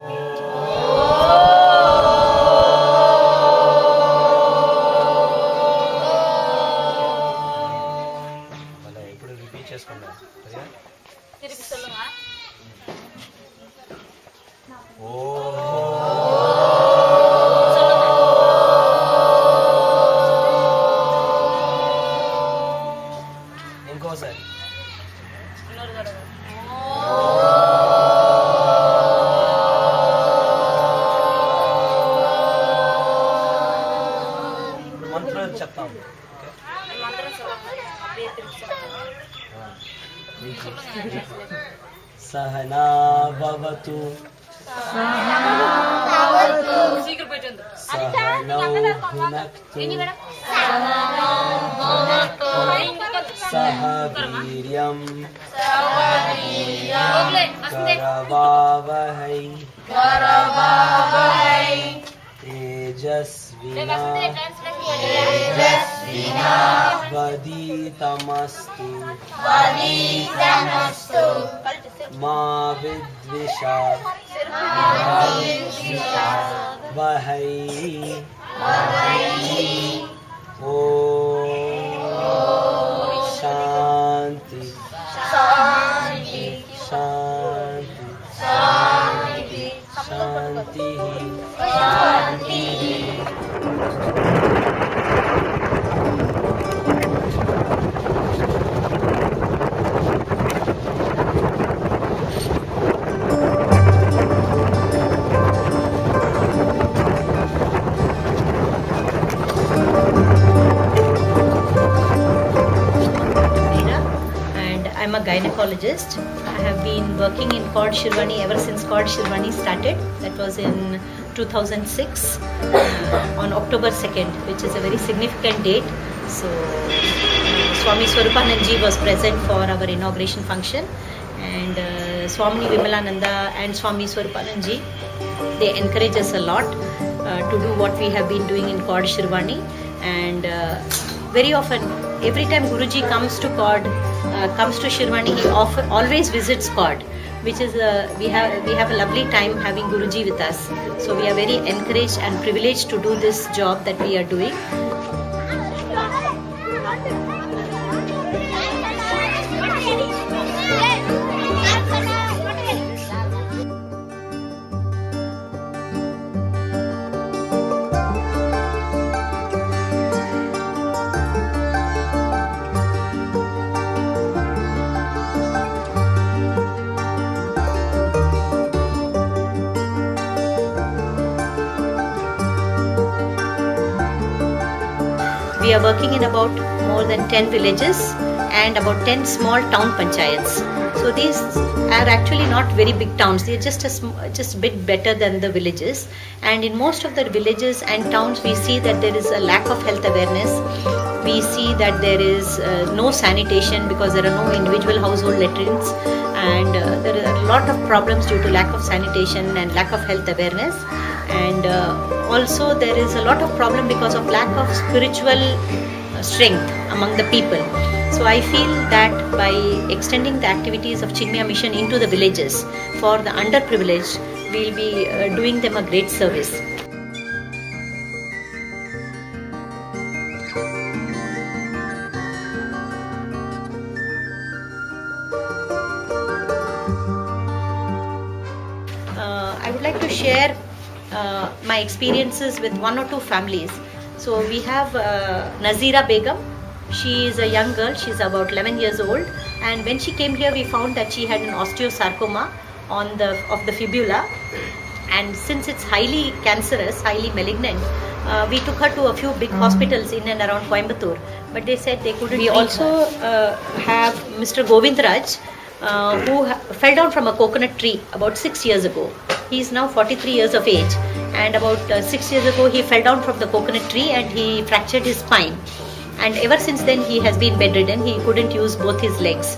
ఇప్పుడు రిపీట్ చేసుకుందాం. திருப்பி சொல்லுங்க. ఇంకోసారి இன்னொரு தடவை. మంత్రం చెప్తాం. మంత్రం சொல்லுங்க. அப்படியே திருப்பி சொல்லுங்க. సహనా భవతు சீக்கிரம் போயிட்டு வந்து. సహనౌ భునక్తు సహ వీర్యం కరవావహై తేజస్వినావధీతమస్తు మా విద్విషావహై ఓం శాంతి శాంతి శాంతి శాంతి. And I'm a gynecologist. I have been working in Cod Shirvani ever since Cod Shirvani started. That was in 2006 on October 2nd, which is a very significant date. So Swami Swarupananji was present for our inauguration function, and Swami Vimalananda and Swami Swarupananji, they encourage us a lot to do what we have been doing in Cod Shirvani. And very often, every time Guruji comes to Cod, comes to Shirvani, he always visits Cod, which is we have a lovely time having Guruji with us. So we are very encouraged and privileged to do this job that we are doing. We are working in about more than 10 villages and about 10 small town panchayats. So these are actually not very big towns. They are just a bit better than the villages. And in most of the villages and towns, we see that there is a lack of health awareness. We see that there is no sanitation because there are no individual household latrines, and there are a lot of problems due to lack of sanitation and lack of health awareness. And also there is a lot of problem because of lack of spiritual strength among the people. So I feel that by extending the activities of Chinmaya Mission into the villages for the underprivileged, we will be doing them a great service. I would like to share my experiences with one or two families. So we have Nazira Begum. She is a young girl. She's about 11 years old. And when she came here, we found that she had an osteosarcoma of the fibula. And since it's highly cancerous, highly malignant, we took her to a few big hospitals in and around Coimbatore. But they said they couldn't. We also have Mr. Govindraj, who fell down from a coconut tree about 6 years ago. He is now 43 years of age, and about 6 years ago he fell down from the coconut tree and he fractured his spine. And ever since then he has been bedridden. He couldn't use both his legs.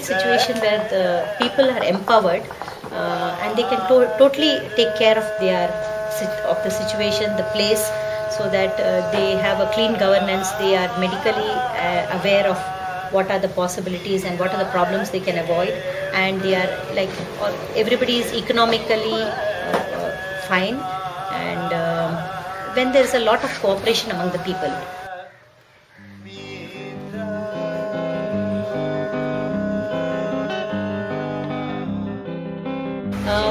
situation where the people are empowered and they can totally take care of the situation, the place, so that they have a clean governance. They are medically aware of what are the possibilities and what are the problems they can avoid, and they are like everybody is economically fine, and when there is a lot of cooperation among the people.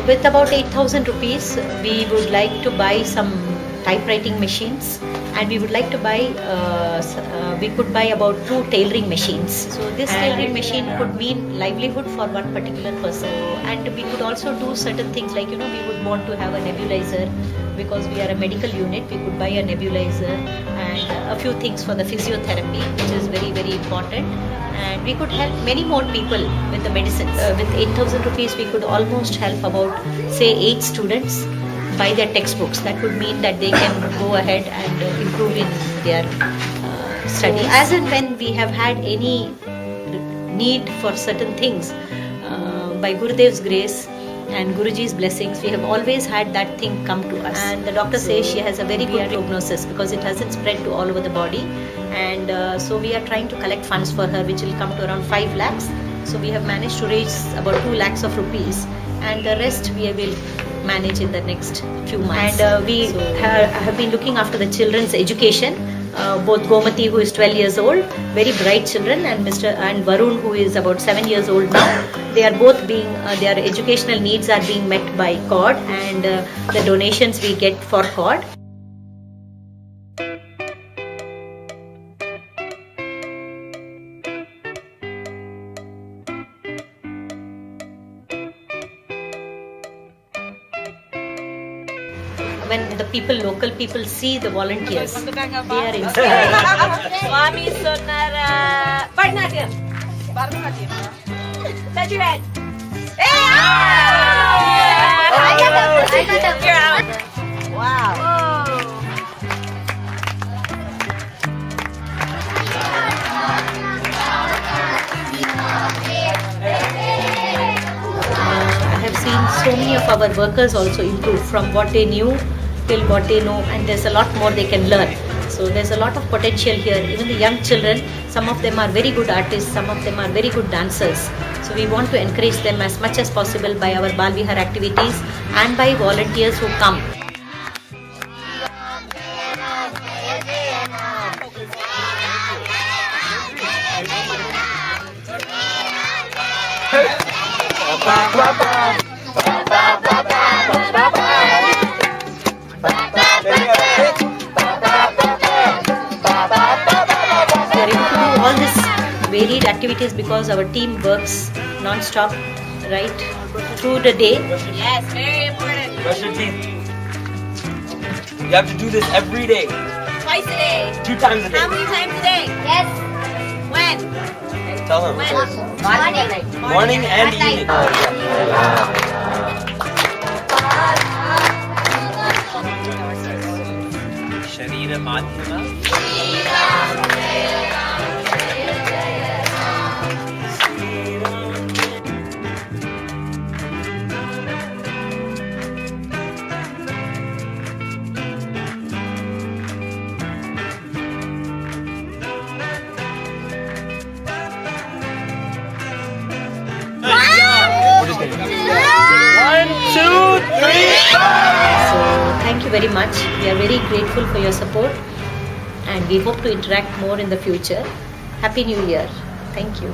With about 8,000 rupees, we would like to buy some typewriting machines, and we would like to buy, we could buy about 2 tailoring machines. So this tailoring machine could mean livelihood for one particular person, and we could also do certain things like, we would want to have a nebulizer, because we are a medical unit. We could buy a nebulizer and a few things for the physiotherapy, which is very, very important. And we could help many more people with the medicines. With 8,000 rupees, we could almost help about, say, 8 students buy their textbooks. That would mean that they can go ahead and improve in their studies. So, as and when we have had any need for certain things, by Gurudev's grace and Guruji's blessings, we have always had that thing come to us. And the doctor says she has a very good prognosis because it hasn't spread to all over the body. And so we are trying to collect funds for her, which will come to around 5 lakhs. So we have managed to raise about 2 lakhs of rupees, and the rest we will manage in the next few months. And we have been looking after the children's education. Both Gomati, who is 12 years old, very bright children, and Varun, who is about 7 years old now. They are both being, their educational needs are being met by CORD, and the donations we get for CORD. When the local people see the volunteers, they are inspired. Swami Sonara Bharatanatyam. Touch your head. You're out. Wow. I have seen so many of our workers also improve from what they knew till what they know, and there's a lot more they can learn. So there's a lot of potential here. Even the young children, some of them are very good artists, some of them are very good dancers. So we want to encourage them as much as possible by our Bal Vihar activities and by volunteers who come. All these varied activities because our team works non-stop right through the day. Yes, very important. Brush your teeth. You have to do this every day. Twice a day. 2 times a day. How many times a day? Yes. When? Tell them. When? Morning and evening. Sharira Madhyama. So thank you very much. We are very grateful for your support, and we hope to interact more in the future. Happy New Year. Thank you.